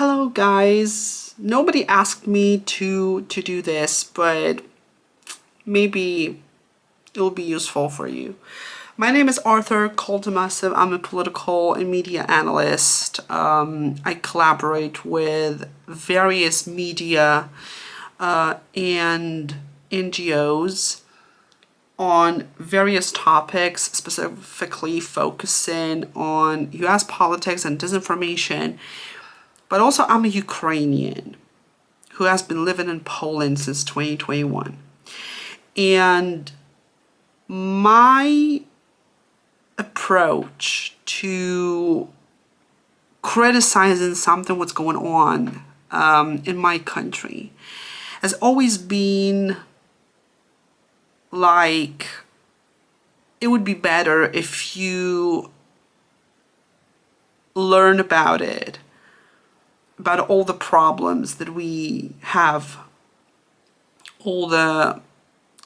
Hello guys. Nobody asked me to do this, but maybe it will be useful for you. My name is Arthur Koltemassive. I'm a political and media analyst. I collaborate with various media and NGOs on various topics, specifically focusing on US politics and disinformation. But also I'm a Ukrainian who has been living in Poland since 2021. And my approach to criticizing something what's going on in my country has always been like, it would be better if you learn about it, about all the problems that we have, all the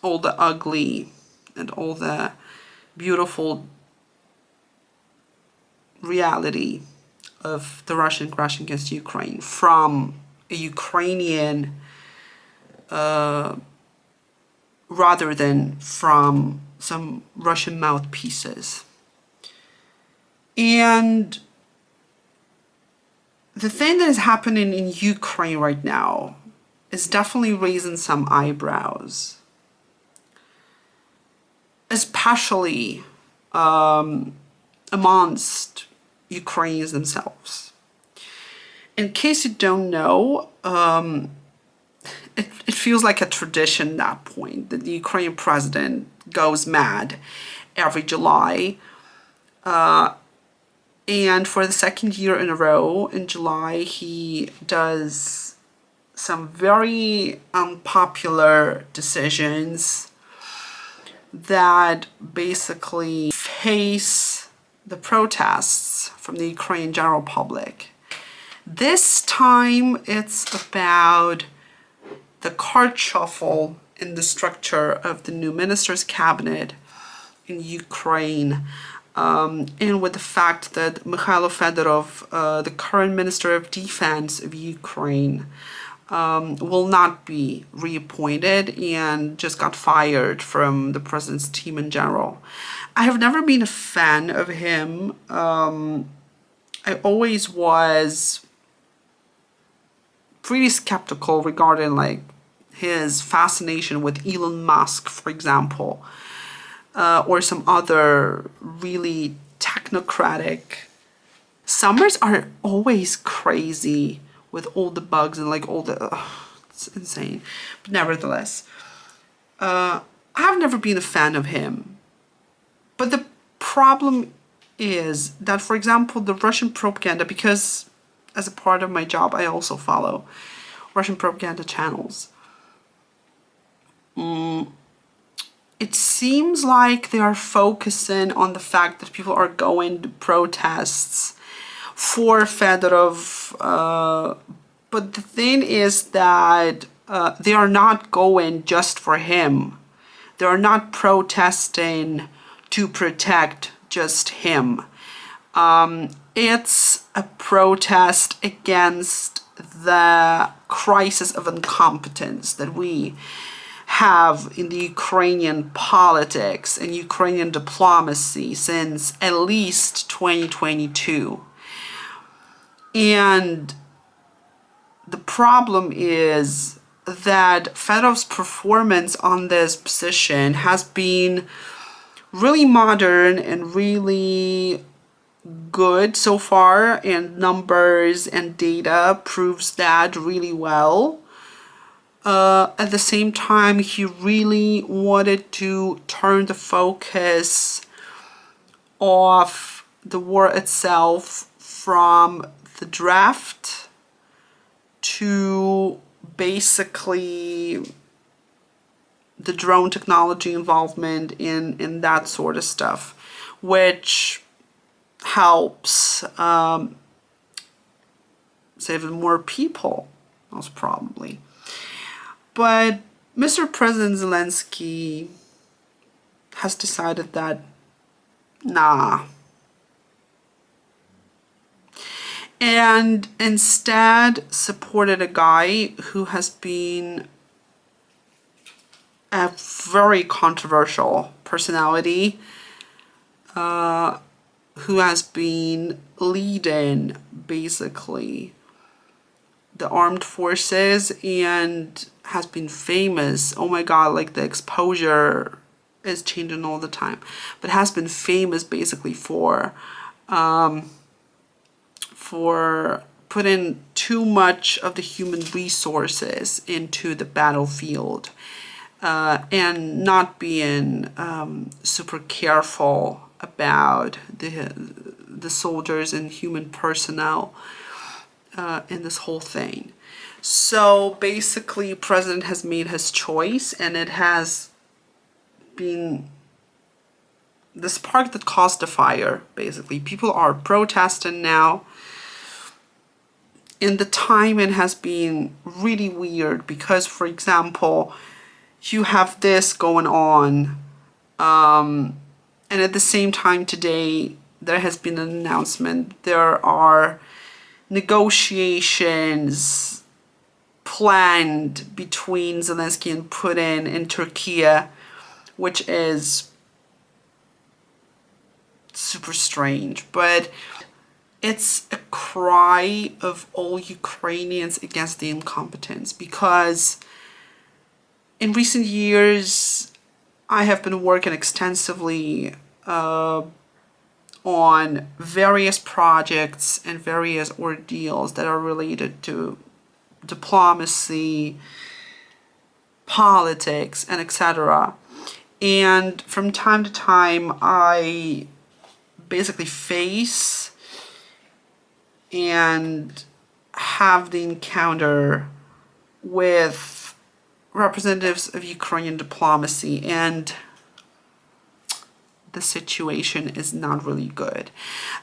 ugly and all the beautiful reality of the Russian aggression against Ukraine from a Ukrainian rather than from some Russian mouthpieces. And the thing that is happening in Ukraine right now is definitely raising some eyebrows, especially amongst Ukrainians themselves. In case you don't know, it feels like a tradition at that point that the Ukrainian president goes mad every July. And for the second year in a row, in July, he does some very unpopular decisions that basically face the protests from the Ukrainian general public. This time, it's about the card shuffle in the structure of the new minister's cabinet in Ukraine. And with the fact that Mikhailo Fedorov, the current Minister of Defense of Ukraine, will not be reappointed and just got fired from the president's team in general. I have never been a fan of him. I always was pretty skeptical regarding like his fascination with Elon Musk, for example. Or some other really technocratic. Summers are always crazy with all the bugs and like all the, it's insane. But nevertheless, I've never been a fan of him. But the problem is that, for example, the Russian propaganda, because as a part of my job, I also follow Russian propaganda channels. It seems like they are focusing on the fact that people are going to protests for Fedorov. But the thing is that they are not going just for him. They are not protesting to protect just him. It's a protest against the crisis of incompetence that we have in the Ukrainian politics and Ukrainian diplomacy since at least 2022. And the problem is that Fedorov's performance on this position has been really modern and really good so far, and numbers and data proves that really well. At the same time, he really wanted to turn the focus off the war itself from the draft to basically the drone technology involvement in that sort of stuff, which helps save more people, most probably. But Mr. President Zelensky has decided that, nah, and instead supported a guy who has been a very controversial personality, who has been leading basically the armed forces and has been famous. Oh my God, like the exposure is changing all the time, but has been famous basically for putting too much of the human resources into the battlefield, and not being super careful about the soldiers and human personnel in this whole thing. So basically, president has made his choice, and it has been the spark that caused the fire. Basically, people are protesting now. And the timing has been really weird because, for example, you have this going on, and at the same time today, there has been an announcement. There are negotiations planned between Zelensky and Putin in Turkey, which is super strange. But it's a cry of all Ukrainians against the incompetence, because in recent years, I have been working extensively on various projects and various ordeals that are related to diplomacy, politics, and etc. And from time to time, I basically face and have the encounter with representatives of Ukrainian diplomacy, and the situation is not really good.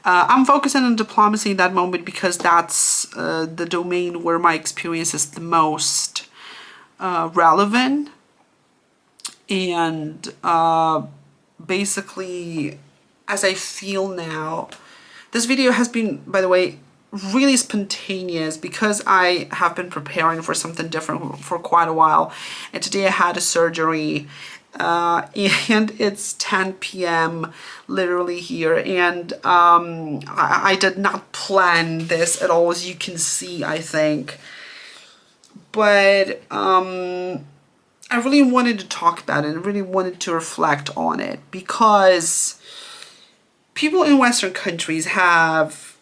I'm focusing on diplomacy in that moment because that's the domain where my experience is the most relevant. And basically, as I feel now, this video has been, by the way, really spontaneous because I have been preparing for something different for quite a while. And today I had a surgery, and it's 10 p.m. literally here. And I did not plan this at all, as you can see, I think. But I really wanted to talk about it and really wanted to reflect on it, because people in Western countries have,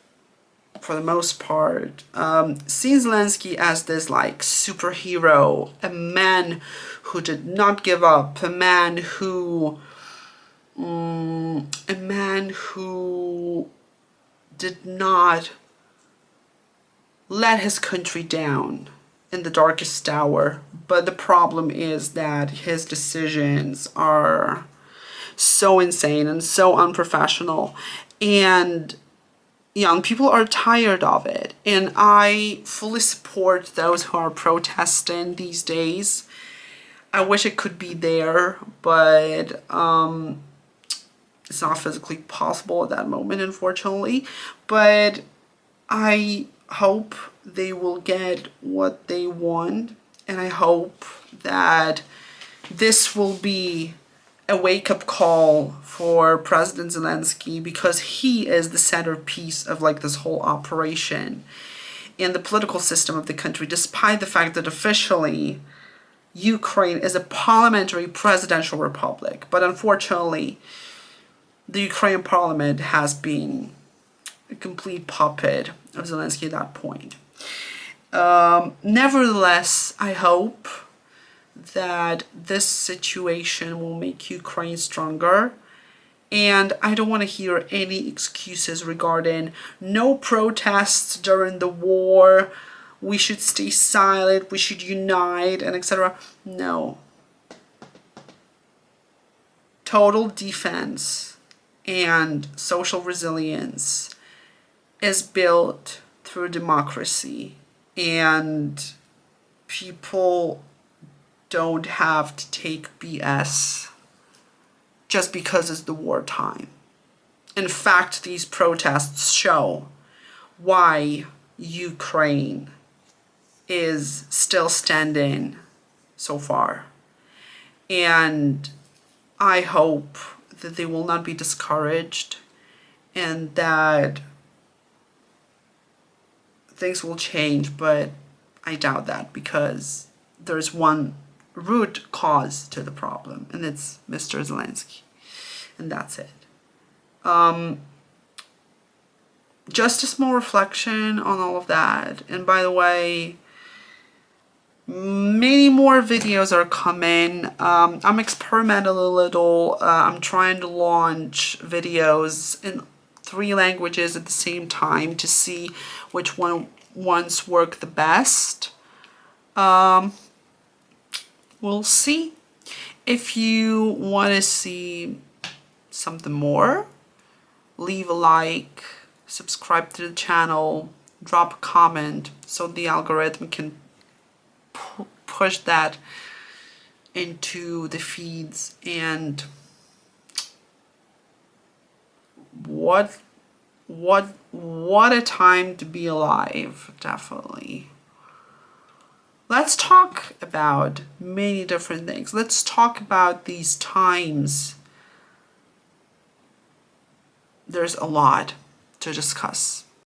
for the most part, seen Zelensky as this like superhero, a man who did not give up, a man who did not let his country down in the darkest hour. But the problem is that his decisions are so insane and so unprofessional, and young people are tired of it. And I fully support those who are protesting these days. I wish it could be there, but it's not physically possible at that moment, unfortunately. But I hope they will get what they want, and I hope that this will be a wake-up call for President Zelensky, because he is the centerpiece of like this whole operation and the political system of the country, despite the fact that officially Ukraine is a parliamentary presidential republic. But unfortunately, the Ukrainian parliament has been a complete puppet of Zelensky at that point. Nevertheless, I hope that this situation will make Ukraine stronger. And I don't want to hear any excuses regarding no protests during the war, we should stay silent, we should unite, and etc. No. Total defense and social resilience is built through democracy, and people don't have to take BS just because it's the wartime. In fact, these protests show why Ukraine is still standing so far. And I hope that they will not be discouraged and that things will change, but I doubt that, because there's one root cause to the problem, and it's Mr. Zelensky, and that's it. Just a small reflection on all of that. And by the way, many more videos are coming. I'm experimenting a little. I'm trying to launch videos in 3 languages at the same time to see which ones work the best. We'll see. If you want to see something more, leave a like, subscribe to the channel, drop a comment so the algorithm can push that into the feeds. And what a time to be alive, definitely. Let's talk about many different things. Let's talk about these times. There's a lot to discuss.